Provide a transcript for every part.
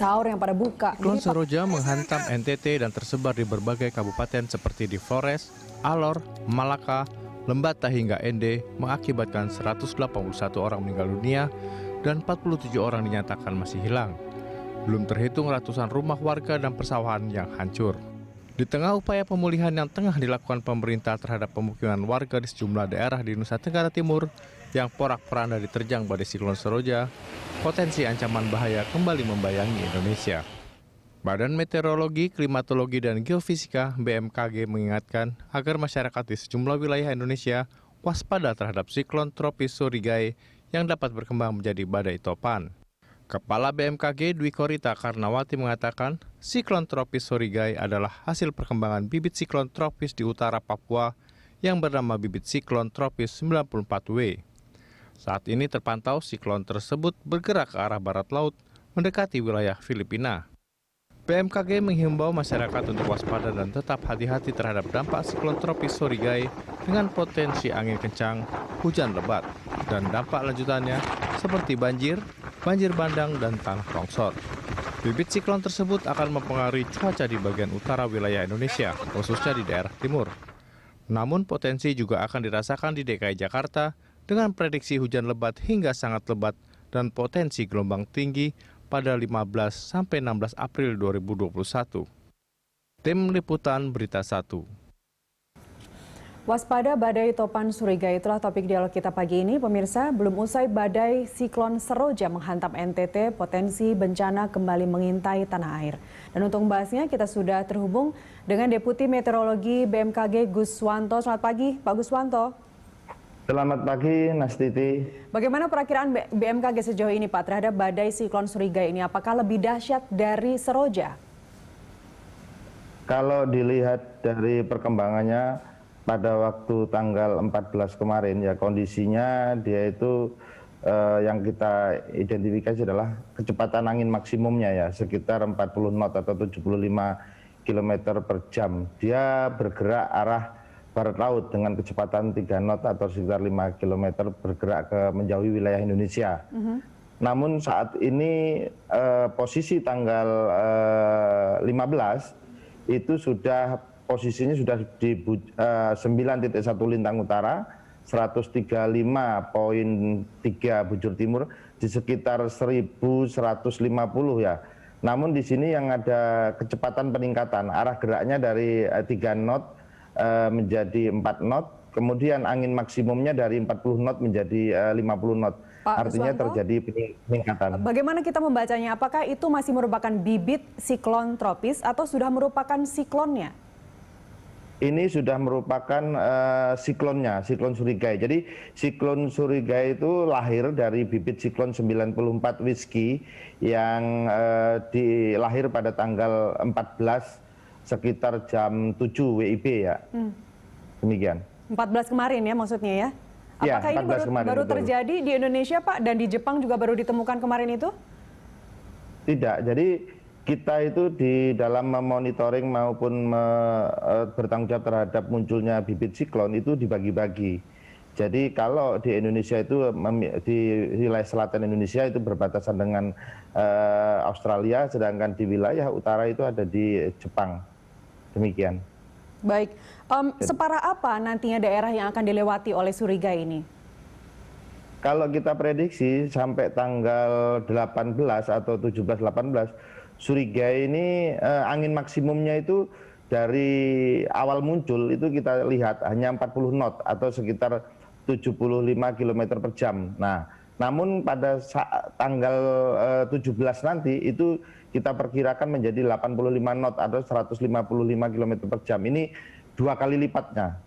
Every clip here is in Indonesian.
sahur yang pada buka. Siklon Seroja menghantam NTT dan tersebar di berbagai kabupaten seperti di Flores, Alor, Malaka, Lembata hingga Ende, mengakibatkan 181 orang meninggal dunia dan 47 orang dinyatakan masih hilang. Belum terhitung ratusan rumah warga dan persawahan yang hancur. Di tengah upaya pemulihan yang tengah dilakukan pemerintah terhadap pemukiman warga di sejumlah daerah di Nusa Tenggara Timur yang porak-poranda diterjang badai siklon Seroja, potensi ancaman bahaya kembali membayangi Indonesia. Badan Meteorologi, Klimatologi, dan Geofisika (BMKG) mengingatkan agar masyarakat di sejumlah wilayah Indonesia waspada terhadap siklon tropis Surigai yang dapat berkembang menjadi badai topan. Kepala BMKG Dwi Korita Karnawati mengatakan, siklon tropis Surigai adalah hasil perkembangan bibit siklon tropis di utara Papua yang bernama bibit siklon tropis 94W. Saat ini terpantau siklon tersebut bergerak ke arah barat laut mendekati wilayah Filipina. BMKG menghimbau masyarakat untuk waspada dan tetap hati-hati terhadap dampak siklon tropis Surigai dengan potensi angin kencang, hujan lebat, dan dampak lanjutannya seperti banjir bandang, dan tanah longsor. Bibit siklon tersebut akan mempengaruhi cuaca di bagian utara wilayah Indonesia, khususnya di daerah timur. Namun potensi juga akan dirasakan di DKI Jakarta dengan prediksi hujan lebat hingga sangat lebat dan potensi gelombang tinggi pada 15-16 April 2021. Tim Liputan Berita 1. Waspada badai topan Surigai, itulah topik dialog kita pagi ini. Pemirsa, belum usai badai siklon Seroja menghantam NTT, potensi bencana kembali mengintai tanah air. Dan untuk membahasnya, kita sudah terhubung dengan Deputi Meteorologi BMKG Guswanto. Selamat pagi, Pak Guswanto. Selamat pagi, Nastiti. Bagaimana perakiraan BMKG sejauh ini, Pak, terhadap badai siklon Surigai ini? Apakah lebih dahsyat dari Seroja? Kalau dilihat dari perkembangannya, pada waktu tanggal 14 kemarin ya kondisinya dia itu yang kita identifikasi adalah kecepatan angin maksimumnya ya sekitar 40 knot atau 75 km per jam. Dia bergerak arah barat laut dengan kecepatan 3 knot atau sekitar 5 km bergerak ke menjauhi wilayah Indonesia. Namun saat ini posisi tanggal 15 itu posisinya sudah di 9.1 Lintang Utara, 135.3 bujur timur, di sekitar 1.150 ya. Namun di sini yang ada kecepatan peningkatan, arah geraknya dari 3 knot menjadi 4 knot, kemudian angin maksimumnya dari 40 knot menjadi 50 knot. Pak Artinya Guswanto, terjadi peningkatan. bagaimana kita membacanya? Apakah itu masih merupakan bibit siklon tropis atau sudah merupakan siklonnya? Ini sudah merupakan siklonnya, siklon Surigai. Jadi siklon Surigai itu lahir dari bibit siklon 94 Whiskey yang dilahir pada tanggal 14 sekitar jam 7 WIB ya. Demikian. 14 kemarin ya maksudnya ya? Apakah ya, ini baru terjadi di Indonesia, Pak, dan di Jepang juga baru ditemukan kemarin itu? Tidak, jadi kita itu di dalam memonitoring maupun bertanggung jawab terhadap munculnya bibit siklon itu dibagi-bagi. Jadi kalau di Indonesia itu di wilayah selatan Indonesia itu berbatasan dengan Australia, sedangkan di wilayah utara itu ada di Jepang. Demikian. Baik, separah apa nantinya daerah yang akan dilewati oleh Surigai ini? Kalau kita prediksi sampai tanggal 18 atau 17-18, Surigai ini angin maksimumnya itu dari awal muncul itu kita lihat hanya 40 knot atau sekitar 75 km per jam. Nah, namun pada tanggal 17 nanti itu kita perkirakan menjadi 85 knot atau 155 km per jam. Ini 2 kali lipatnya.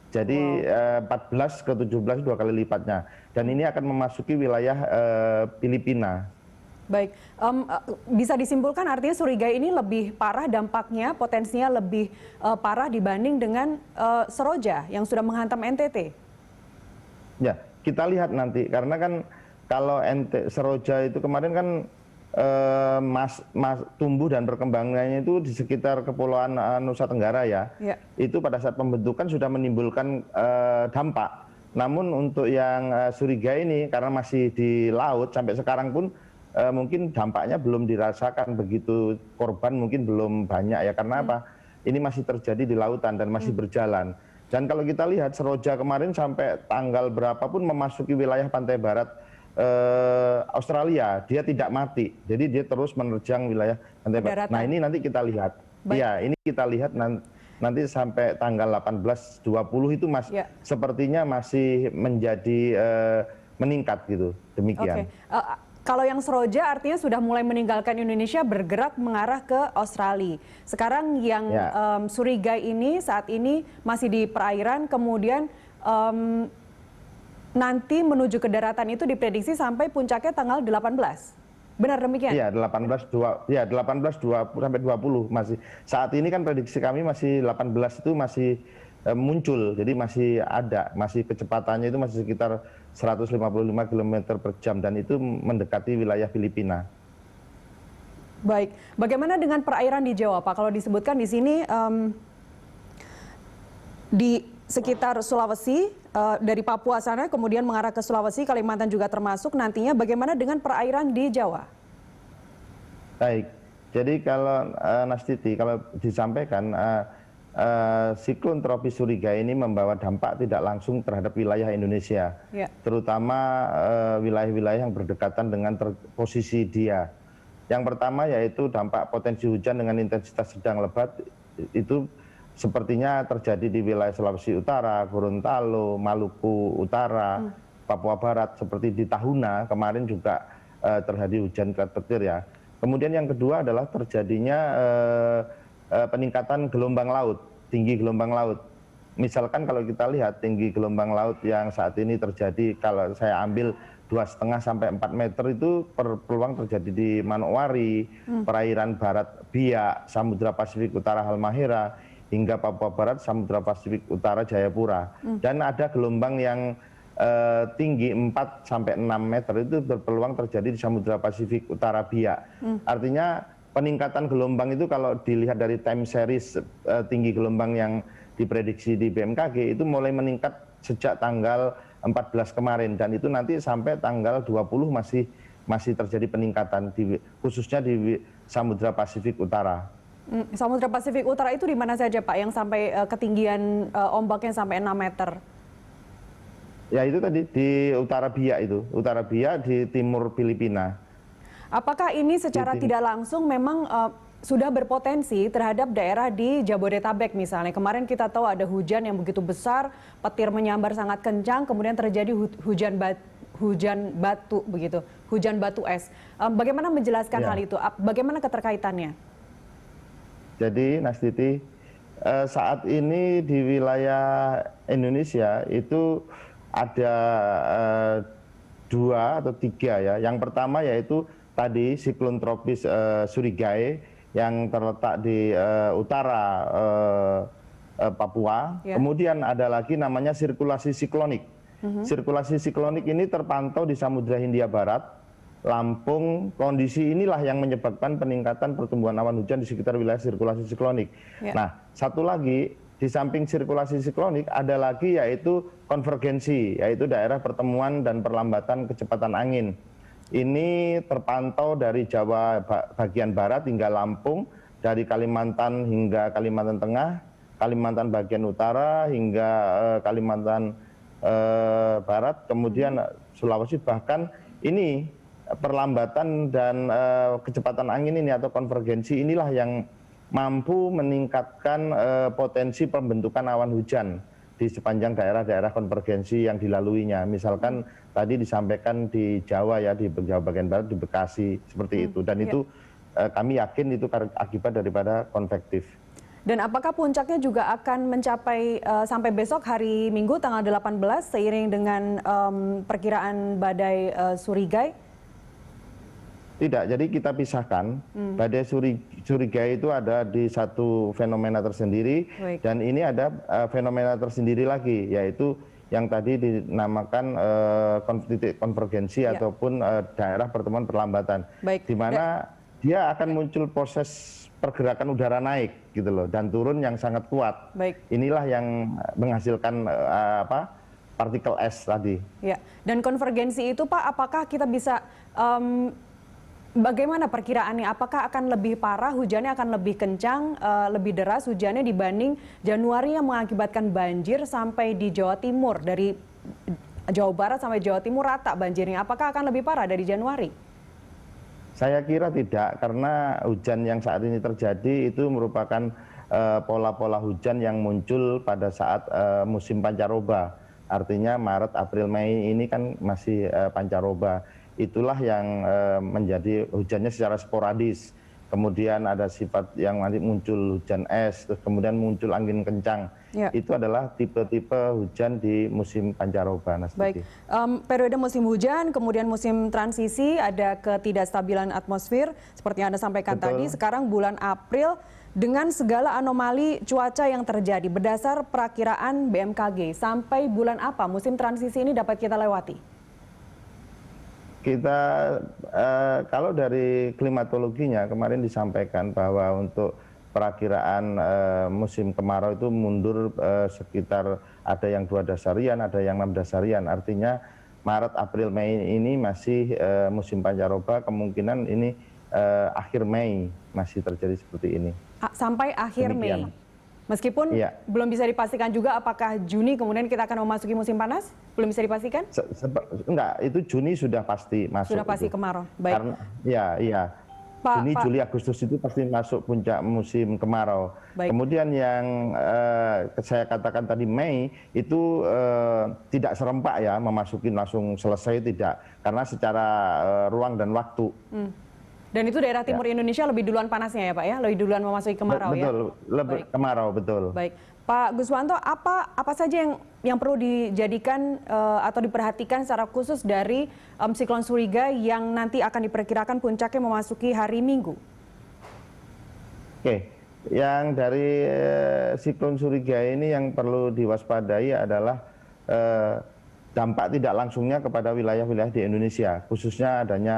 Jadi 14 ke 17 2 kali lipatnya. Dan ini akan memasuki wilayah Filipina. Baik, bisa disimpulkan artinya Surigai ini lebih parah dampaknya, potensinya lebih parah dibanding dengan Seroja yang sudah menghantam NTT? Ya, kita lihat nanti, karena kan kalau Seroja itu kemarin kan tumbuh dan perkembangannya itu di sekitar Kepulauan Nusa Tenggara ya. Itu pada saat pembentukan sudah menimbulkan dampak. Namun untuk yang Surigai ini karena masih di laut sampai sekarang pun mungkin dampaknya belum dirasakan begitu, korban mungkin belum banyak ya, karena apa? Ini masih terjadi di lautan dan masih berjalan. Dan kalau kita lihat Seroja kemarin sampai tanggal berapapun memasuki wilayah pantai barat Australia, dia tidak mati. Jadi dia terus menerjang wilayah pantai barat. Nah ini nanti kita lihat. Iya, ini kita lihat nanti sampai tanggal 18-20 itu sepertinya masih menjadi meningkat gitu. Demikian. Kalau yang Seroja artinya sudah mulai meninggalkan Indonesia bergerak mengarah ke Australia. Sekarang yang Surigai ini saat ini masih di perairan, kemudian nanti menuju ke daratan itu diprediksi sampai puncaknya tanggal 18. Benar demikian? Iya, 18 sampai 20 masih. Saat ini kan prediksi kami masih 18 itu masih muncul, jadi masih ada, masih kecepatannya itu masih sekitar 155 km per jam dan itu mendekati wilayah Filipina. Baik, bagaimana dengan perairan di Jawa, Pak? Kalau disebutkan di sini di sekitar Sulawesi, dari Papua sana kemudian mengarah ke Sulawesi, Kalimantan juga termasuk nantinya, bagaimana dengan perairan di Jawa? Baik, jadi kalau Nastiti, kalau disampaikan siklon tropis Surigai ini membawa dampak tidak langsung terhadap wilayah Indonesia, terutama wilayah-wilayah yang berdekatan dengan posisi dia. Yang pertama yaitu dampak potensi hujan dengan intensitas sedang lebat, itu sepertinya terjadi di wilayah Sulawesi Utara, Gorontalo, Maluku Utara, Papua Barat, seperti di Tahuna kemarin juga terjadi hujan petir ya. Kemudian yang kedua adalah terjadinya peningkatan gelombang laut, tinggi gelombang laut. Misalkan kalau kita lihat tinggi gelombang laut yang saat ini terjadi, kalau saya ambil 2,5 sampai 4 meter itu peluang terjadi di Manokwari, perairan barat Biak, Samudra Pasifik Utara Halmahera, hingga Papua Barat, Samudra Pasifik Utara Jayapura. Dan ada gelombang yang tinggi 4 sampai 6 meter itu berpeluang terjadi di Samudra Pasifik Utara Biak. Artinya peningkatan gelombang itu kalau dilihat dari time series tinggi gelombang yang diprediksi di BMKG itu mulai meningkat sejak tanggal 14 kemarin dan itu nanti sampai tanggal 20 masih terjadi peningkatan khususnya di Samudra Pasifik Utara. Samudra Pasifik Utara itu di mana saja Pak yang sampai ketinggian ombaknya sampai 6 meter? Ya itu tadi di Utara Biak itu, Utara Biak di timur Filipina. Apakah ini secara tidak langsung memang sudah berpotensi terhadap daerah di Jabodetabek misalnya? Kemarin kita tahu ada hujan yang begitu besar, petir menyambar sangat kencang, kemudian terjadi hujan batu begitu, hujan batu es. Bagaimana menjelaskan hal itu? Bagaimana keterkaitannya? Jadi Nastiti, saat ini di wilayah Indonesia itu ada 2 atau 3 ya. Yang pertama yaitu tadi siklon tropis Surigai yang terletak di utara Papua. Kemudian ada lagi namanya sirkulasi siklonik. Sirkulasi siklonik ini terpantau di Samudra Hindia Barat, Lampung. Kondisi inilah yang menyebabkan peningkatan pertumbuhan awan hujan di sekitar wilayah sirkulasi siklonik. Nah, satu lagi di samping sirkulasi siklonik ada lagi yaitu konvergensi, yaitu daerah pertemuan dan perlambatan kecepatan angin. Ini terpantau dari Jawa bagian barat hingga Lampung, dari Kalimantan hingga Kalimantan Tengah, Kalimantan bagian utara hingga Kalimantan Barat, kemudian Sulawesi. Bahkan ini perlambatan dan kecepatan angin ini atau konvergensi inilah yang mampu meningkatkan potensi pembentukan awan hujan di sepanjang daerah-daerah konvergensi yang dilaluinya. Misalkan tadi disampaikan di Jawa ya, di Jawa bagian barat, di Bekasi, seperti itu. Dan itu kami yakin itu akibat daripada konvektif. Dan apakah puncaknya juga akan mencapai sampai besok hari Minggu tanggal 18 seiring dengan perkiraan badai Surigai? Tidak, jadi kita pisahkan. Badai Surigai itu ada di satu fenomena tersendiri. Dan ini ada fenomena tersendiri lagi, yaitu yang tadi dinamakan titik konvergensi ataupun daerah pertemuan perlambatan. di mana dia akan muncul proses pergerakan udara naik gitu loh, dan turun yang sangat kuat. Inilah yang menghasilkan partikel es tadi. Dan konvergensi itu Pak, apakah kita bisa Bagaimana perkiraannya? Apakah akan lebih parah, hujannya akan lebih kencang, lebih deras hujannya dibanding Januari yang mengakibatkan banjir sampai di Jawa Timur, dari Jawa Barat sampai Jawa Timur rata banjirnya. Apakah akan lebih parah dari Januari? Saya kira tidak, karena hujan yang saat ini terjadi itu merupakan pola-pola hujan yang muncul pada saat musim pancaroba. Artinya Maret, April, Mei ini kan masih pancaroba. Itulah yang menjadi hujannya secara sporadis. Kemudian ada sifat yang nanti muncul hujan es, terus kemudian muncul angin kencang. Ya. Itu adalah tipe-tipe hujan di musim pancaroba. Baik, periode musim hujan, kemudian musim transisi, ada ketidakstabilan atmosfer, seperti yang Anda sampaikan tadi. Sekarang bulan April, dengan segala anomali cuaca yang terjadi, berdasar perakiraan BMKG, sampai bulan apa musim transisi ini dapat kita lewati? Kita kalau dari klimatologinya kemarin disampaikan bahwa untuk perakiraan musim kemarau itu mundur sekitar ada yang 2 dasarian, ada yang 6 dasarian. Artinya Maret, April, Mei ini masih musim pancaroba, kemungkinan ini akhir Mei masih terjadi seperti ini. Sampai akhir Demikian. Mei. Meskipun belum bisa dipastikan juga apakah Juni kemudian kita akan memasuki musim panas? Belum bisa dipastikan? Enggak, itu Juni sudah pasti masuk. Sudah pasti kemarau. Baik. Karena, iya. Juni, Juli, Agustus itu pasti masuk puncak musim kemarau. Baik. Kemudian yang saya katakan tadi Mei itu tidak serempak ya, memasuki langsung selesai tidak. Karena secara ruang dan waktu. Dan itu daerah timur Indonesia lebih duluan panasnya ya Pak ya? Lebih duluan memasuki kemarau ya? Betul, lebih kemarau, betul. Baik. Pak Guswanto, apa saja yang perlu dijadikan atau diperhatikan secara khusus dari siklon Surigay yang nanti akan diperkirakan puncaknya memasuki hari Minggu? Oke, yang dari siklon Surigay ini yang perlu diwaspadai adalah dampak tidak langsungnya kepada wilayah-wilayah di Indonesia, khususnya adanya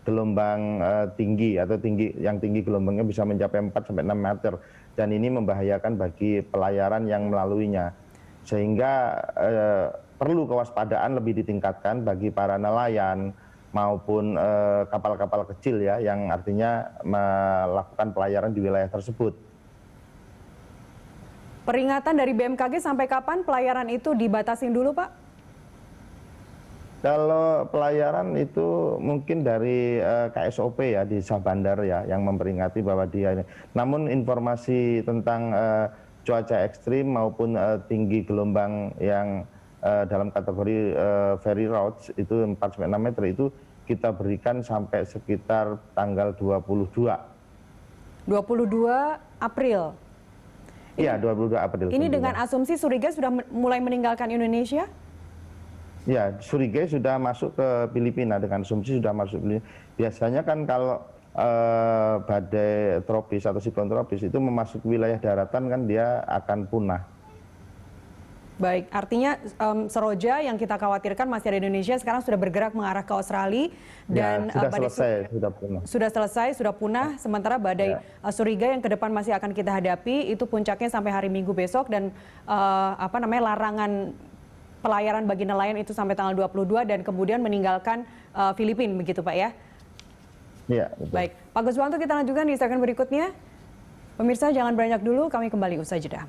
gelombang tinggi atau yang tinggi gelombangnya bisa mencapai 4-6 meter, dan ini membahayakan bagi pelayaran yang melaluinya, sehingga perlu kewaspadaan lebih ditingkatkan bagi para nelayan maupun kapal-kapal kecil ya, yang artinya melakukan pelayaran di wilayah tersebut. Peringatan dari BMKG sampai kapan pelayaran itu dibatasin dulu Pak? Kalau pelayaran itu mungkin dari KSOP ya, di Sabandar ya, yang memperingati bahwa dia ini. Namun informasi tentang cuaca ekstrim maupun tinggi gelombang yang dalam kategori very rough itu 4-6 meter itu kita berikan sampai sekitar tanggal 22. 22 April? Iya, 22 April. Ini dengan asumsi Surigay sudah mulai meninggalkan Indonesia? Ya, Surigay sudah masuk ke Filipina, dengan asumsi sudah masuk. Biasanya kan kalau badai tropis atau siklon tropis itu memasuki wilayah daratan kan dia akan punah. Baik, artinya Seroja yang kita khawatirkan masih ada di Indonesia sekarang sudah bergerak mengarah ke Australia dan ya, sudah selesai, sudah punah. Sudah selesai, sudah punah. Sementara badai Surigay yang ke depan masih akan kita hadapi itu puncaknya sampai hari Minggu besok, dan larangan pelayaran bagi nelayan itu sampai tanggal 22 dan kemudian meninggalkan Filipina, begitu Pak ya? Iya. Baik, Pak Guswanto, kita lanjutkan di segmen berikutnya. Pemirsa jangan beranjak dulu, kami kembali usai jeda.